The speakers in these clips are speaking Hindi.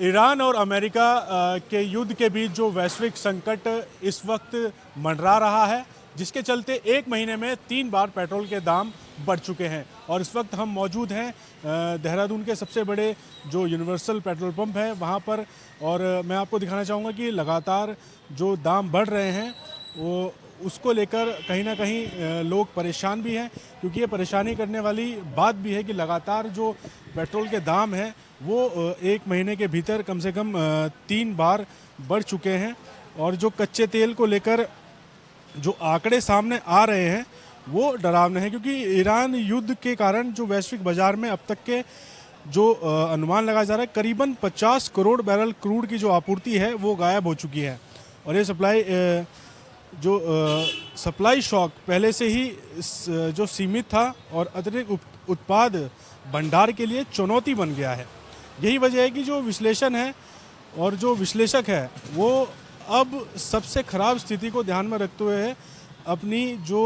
ईरान और अमेरिका के युद्ध के बीच जो वैश्विक संकट इस वक्त मंडरा रहा है, जिसके चलते एक महीने में 3 बार पेट्रोल के दाम बढ़ चुके हैं। और इस वक्त हम मौजूद हैं देहरादून के सबसे बड़े जो यूनिवर्सल पेट्रोल पंप है वहाँ पर। और मैं आपको दिखाना चाहूँगा कि लगातार जो दाम बढ़ रहे हैं वो उसको लेकर कहीं ना कहीं लोग परेशान भी हैं, क्योंकि ये परेशानी करने वाली बात भी है कि लगातार जो पेट्रोल के दाम हैं वो एक महीने के भीतर कम से कम 3 बार बढ़ चुके हैं। और जो कच्चे तेल को लेकर जो आंकड़े सामने आ रहे हैं वो डरावने हैं, क्योंकि ईरान युद्ध के कारण जो वैश्विक बाजार में अब तक के जो अनुमान लगाया जा रहा है करीबन 50 करोड़ बैरल क्रूड की जो आपूर्ति है वो गायब हो चुकी है। और ये सप्लाई शॉक पहले से ही जो सीमित था और अतिरिक्त उत्पाद भंडार के लिए चुनौती बन गया है। यही वजह है कि जो विश्लेषण है और जो विश्लेषक है वो अब सबसे खराब स्थिति को ध्यान में रखते हुए अपनी जो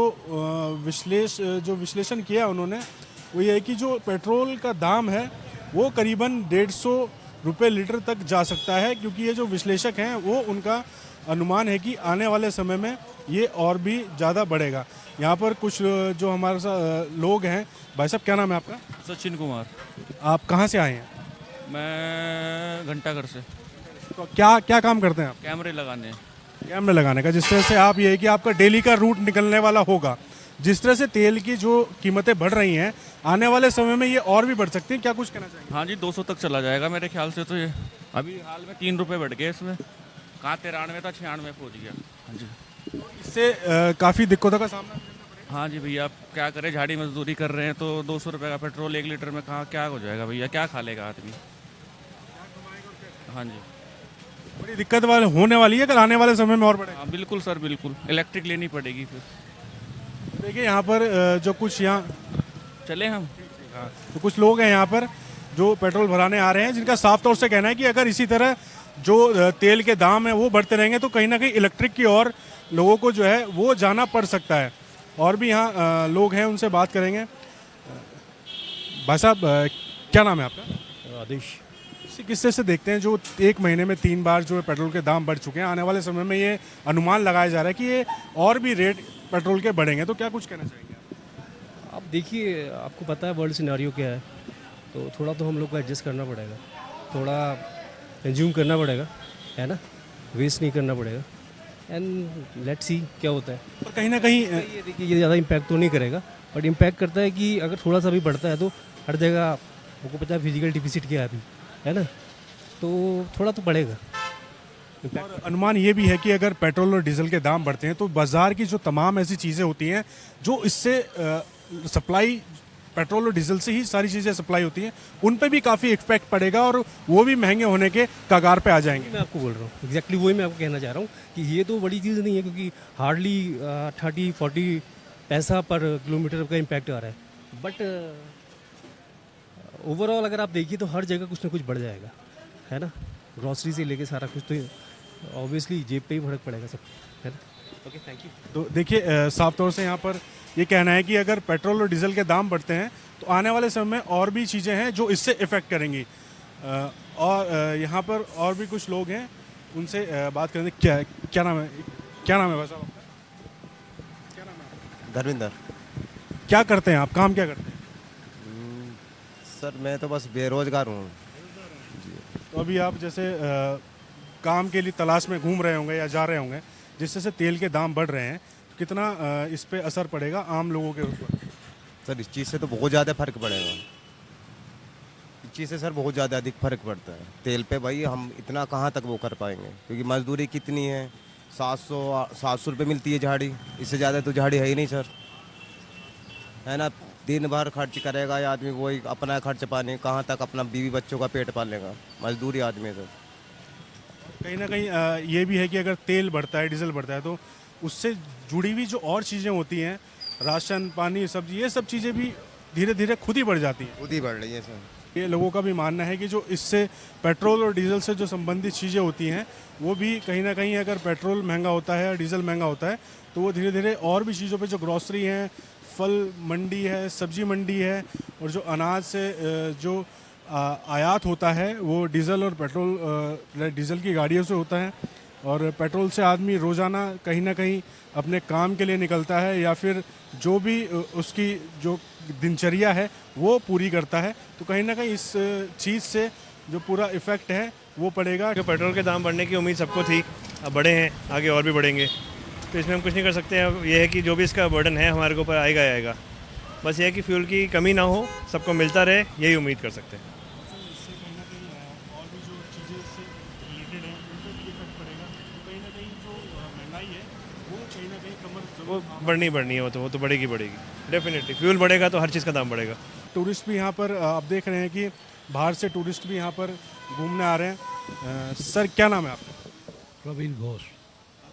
विश्लेषण किया उन्होंने वो ये है कि जो पेट्रोल का दाम है वो करीबन 150 रुपये लीटर तक जा सकता है, क्योंकि ये जो विश्लेषक हैं वो उनका अनुमान है कि आने वाले समय में ये और भी ज़्यादा बढ़ेगा। यहाँ पर कुछ जो हमारे साथ लोग हैं। भाई साहब, क्या नाम है आपका? सचिन कुमार। आप कहाँ से आए हैं? मैं घंटाघर से। तो क्या काम करते हैं आप? कैमरे लगाने का। जिस तरह से आप ये है कि आपका डेली का रूट निकलने वाला होगा, जिस तरह से तेल की जो कीमतें बढ़ रही हैं आने वाले समय में ये और भी बढ़ सकती हैं, क्या कुछ कहना चाहिए? हाँ जी, 200 तक चला जाएगा मेरे ख्याल से। तो ये अभी हाल में 3 रुपये बढ़ गए इसमें। कहाँ 93 था, 96 पहुँच गया। हाँ जी, इससे काफ़ी दिक्कतों का सामना। हाँ जी भैया, आप क्या करें, झाड़ी मजदूरी कर रहे हैं तो 200 रुपये का पेट्रोल 1 लीटर में कहाँ क्या हो जाएगा भैया, क्या खा लेगा आदमी। हाँ जी, बड़ी दिक्कत होने वाली है अगर आने वाले समय में और बढ़ेगा। हाँ बिल्कुल सर, बिल्कुल इलेक्ट्रिक लेनी पड़ेगी फिर। देखिए यहाँ पर जो कुछ यहाँ चले हम तो कुछ लोग हैं यहाँ पर जो पेट्रोल भराने आ रहे हैं, जिनका साफ तौर से कहना है कि अगर इसी तरह जो तेल के दाम है वो बढ़ते रहेंगे तो कहीं ना कहीं इलेक्ट्रिक की ओर लोगों को जो है वो जाना पड़ सकता है। और भी यहाँ लोग हैं, उनसे बात करेंगे। भाई साहब, क्या नाम है आपका? आदेश। किस तरह से देखते हैं जो एक महीने में 3 बार जो है पेट्रोल के दाम बढ़ चुके हैं, आने वाले समय में ये अनुमान लगाया जा रहा है कि ये और भी रेट पेट्रोल के बढ़ेंगे, तो क्या कुछ कहना चाहेंगे आप? देखिए, आपको पता है वर्ल्ड सिनेरियो क्या है, तो थोड़ा तो हम लोग को एडजस्ट करना पड़ेगा, थोड़ा कंज्यूम करना पड़ेगा, है ना, वेस्ट नहीं करना पड़ेगा। एंड लेट्स सी क्या होता है। पर कहीं ना कहीं ये देखिए, ये ज़्यादा इम्पैक्ट तो नहीं करेगा, बट इम्पैक्ट करता है कि अगर थोड़ा सा भी बढ़ता है तो हर जगह आपको पता है फिजिकल डिफिसिट क्या है अभी, है ना, तो थोड़ा तो बढ़ेगा। और अनुमान ये भी है कि अगर पेट्रोल और डीजल के दाम बढ़ते हैं तो बाजार की जो तमाम ऐसी चीज़ें होती हैं जो इससे सप्लाई, पेट्रोल और डीजल से ही सारी चीज़ें सप्लाई होती हैं, उन पे भी काफ़ी इफेक्ट पड़ेगा और वो भी महंगे होने के कगार पे आ जाएंगे। मैं आपको बोल रहा हूँ एग्जैक्टली वही मैं आपको कहना चाह रहा हूँ कि ये तो बड़ी चीज़ नहीं है, क्योंकि हार्डली 30-40 पैसा पर किलोमीटर का इम्पैक्ट आ रहा है। बट ओवरऑल अगर आप देखिए तो हर जगह कुछ ना कुछ बढ़ जाएगा, है ना, ग्रॉसरी से लेके सारा कुछ, तो ऑब्वियसली जेब पे ही फर्क पड़ेगा सब, है ना। Okay, thank you. तो देखिए साफ तौर से यहाँ पर ये कहना है कि अगर पेट्रोल और डीजल के दाम बढ़ते हैं तो आने वाले समय में और भी चीज़ें हैं जो इससे इफ़ेक्ट करेंगी। और यहाँ पर और भी कुछ लोग हैं, उनसे बात करेंगे। क्या नाम है भाई साहब आपका? क्या नाम है? धर्मेंद्र। क्या करते हैं आप, काम क्या करते हैं? सर मैं तो बस बेरोजगार हूँ। तो अभी आप जैसे काम के लिए तलाश में घूम रहे होंगे या जा रहे होंगे, जिस तरह से तेल के दाम बढ़ रहे हैं, तो कितना इस पे असर पड़ेगा आम लोगों के ऊपर? सर इस चीज़ से तो बहुत ज़्यादा फर्क पड़ेगा। इस चीज़ से सर बहुत ज़्यादा अधिक फर्क पड़ता है तेल पे। भाई हम इतना कहाँ तक वो कर पाएंगे, क्योंकि मजदूरी कितनी है, 700 रुपये मिलती है झाड़ी, इससे ज़्यादा तो झाड़ी है ही नहीं सर, है ना। दिन भर खर्च करेगा या आदमी, वही अपना खर्च पानी, कहाँ तक अपना बीवी बच्चों का पेट पालेगा, मजदूरी आदमी तो। कहीं ना कहीं ये भी है कि अगर तेल बढ़ता है, डीजल बढ़ता है, तो उससे जुड़ी हुई जो और चीज़ें होती हैं, राशन पानी सब्जी, ये सब चीज़ें भी धीरे धीरे खुद ही बढ़ जाती हैं। खुद ही बढ़ रही है सर। ये लोगों का भी मानना है कि जो इससे पेट्रोल और डीजल से जो संबंधित चीज़ें होती हैं वो भी कहीं ना कहीं, अगर पेट्रोल महंगा होता है या डीजल महंगा होता है तो वो धीरे धीरे और भी चीज़ों पे, जो ग्रॉसरी हैं, फल मंडी है, सब्जी मंडी है, और जो अनाज से जो आयात होता है वो डीजल और पेट्रोल, डीजल की गाड़ियों से होता है, और पेट्रोल से आदमी रोज़ाना कहीं ना कहीं अपने काम के लिए निकलता है या फिर जो भी उसकी जो दिनचर्या है वो पूरी करता है। तो कहीं ना कहीं इस चीज़ से जो पूरा इफ़ेक्ट है वो पड़ेगा। कि पेट्रोल के दाम बढ़ने की उम्मीद सबको थी, अब बढ़े हैं, आगे और भी बढ़ेंगे, तो इसमें हम कुछ नहीं कर सकते हैं। अब ये है कि जो भी इसका बर्डन है हमारे ऊपर आएगा ही आएगा। बस ये है कि फ्यूल की कमी ना हो, सबको मिलता रहे, यही उम्मीद कर सकते हैं। इससे कहीं ना कहीं और भी जो चीज़ें इससे रिलेटेड हैं उन पर भी इफेक्ट पड़ेगा। तो कहीं ना कहीं जो महंगाई है वो कहीं ना कहीं कमर वो बढ़नी है, वो तो बढ़ेगी डेफिनेटली। फ्यूल बढ़ेगा तो हर चीज़ का दाम बढ़ेगा। टूरिस्ट भी यहाँ पर आप देख रहे हैं कि बाहर से टूरिस्ट भी यहाँ पर घूमने आ रहे हैं। सर क्या नाम है आपका? प्रवीण घोष,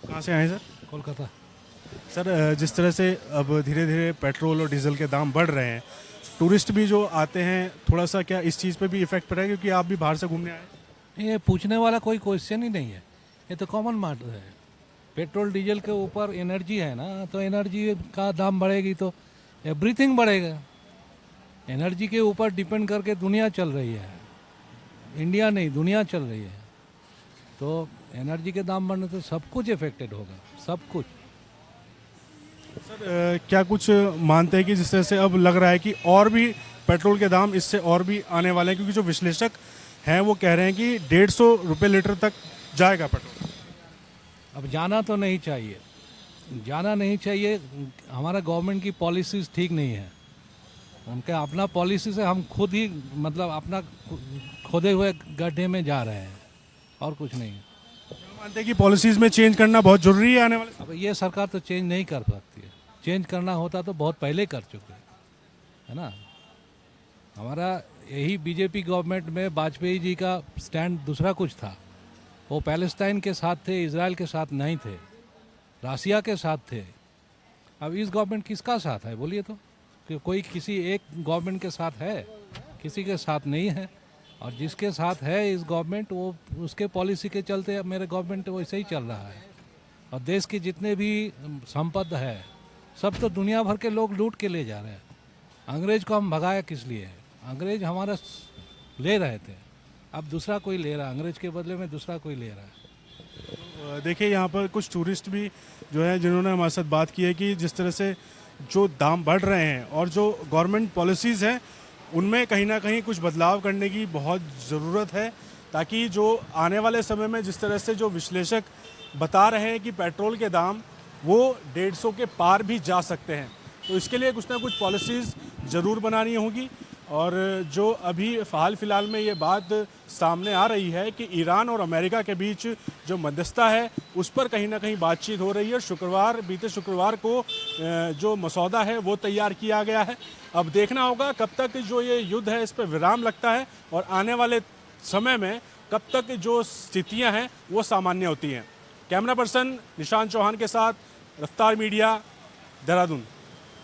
कहाँ से आए सर? कोलकाता। सर जिस तरह से अब धीरे धीरे पेट्रोल और डीजल के दाम बढ़ रहे हैं, टूरिस्ट भी जो आते हैं थोड़ा सा क्या इस चीज़ पे भी इफेक्ट पड़ेगा, क्योंकि आप भी बाहर से घूमने आए? ये पूछने वाला कोई क्वेश्चन ही नहीं है, ये तो कॉमन मैटर है। पेट्रोल डीजल के ऊपर एनर्जी है ना, तो एनर्जी का दाम बढ़ेगी तो एवरीथिंग बढ़ेगा। एनर्जी के ऊपर डिपेंड करके दुनिया चल रही है, इंडिया नहीं दुनिया चल रही है। तो एनर्जी के दाम बढ़ने से सब कुछ इफेक्टेड होगा, सब कुछ। सर क्या कुछ मानते हैं कि जिस तरह से अब लग रहा है कि और भी पेट्रोल के दाम इससे और भी आने वाले हैं, क्योंकि जो विश्लेषक हैं वो कह रहे हैं कि 150 रुपये लीटर तक जाएगा पेट्रोल। अब जाना तो नहीं चाहिए, जाना नहीं चाहिए। हमारा गवर्नमेंट की पॉलिसीज़ ठीक नहीं है, उनके अपना पॉलिसी से हम खुद ही मतलब अपना खोदे हुए गड्ढे में जा रहे हैं, और कुछ नहीं। मानते हैं कि पॉलिसीज़ में चेंज करना बहुत ज़रूरी है आने वाले? अब ये सरकार तो चेंज नहीं कर सकती है, चेंज करना होता तो बहुत पहले कर चुके है ना। हमारा यही बीजेपी गवर्नमेंट में वाजपेयी जी का स्टैंड दूसरा कुछ था। वो पैलेस्टाइन के साथ थे, इजराइल के साथ नहीं थे, रसिया के साथ थे। अब इस गवर्नमेंट किसका साथ है बोलिए तो? कि कोई किसी एक गवर्नमेंट के साथ है? किसी के साथ नहीं है। और जिसके साथ है इस गवर्नमेंट, वो उसके पॉलिसी के चलते मेरे गवर्नमेंट वैसे ही चल रहा है। और देश की जितने भी संपदा है सब तो दुनिया भर के लोग लूट के ले जा रहे हैं। अंग्रेज को हम भगाया किस लिए? अंग्रेज हमारा ले रहे थे, अब दूसरा कोई ले रहा है, अंग्रेज के बदले में दूसरा कोई ले रहा है। देखिए यहाँ पर कुछ टूरिस्ट भी जो है जिन्होंने हमारे साथ बात की है कि जिस तरह से जो दाम बढ़ रहे हैं और जो गवर्नमेंट पॉलिसीज़ हैं उनमें कहीं ना कहीं कुछ बदलाव करने की बहुत ज़रूरत है, ताकि जो आने वाले समय में जिस तरह से जो विश्लेषक बता रहे हैं कि पेट्रोल के दाम वो 150 के पार भी जा सकते हैं, तो इसके लिए कुछ ना कुछ पॉलिसीज़ ज़रूर बनानी होगी। और जो अभी फ़िलहाल में ये बात सामने आ रही है कि ईरान और अमेरिका के बीच जो मध्यस्थता है उस पर कहीं ना कहीं बातचीत हो रही है। बीते शुक्रवार को जो मसौदा है वो तैयार किया गया है। अब देखना होगा कब तक जो ये युद्ध है इस पर विराम लगता है और आने वाले समय में कब तक जो स्थितियां हैं वो सामान्य होती हैं। कैमरा पर्सन निशांत चौहान के साथ रफ्तार मीडिया, देहरादून।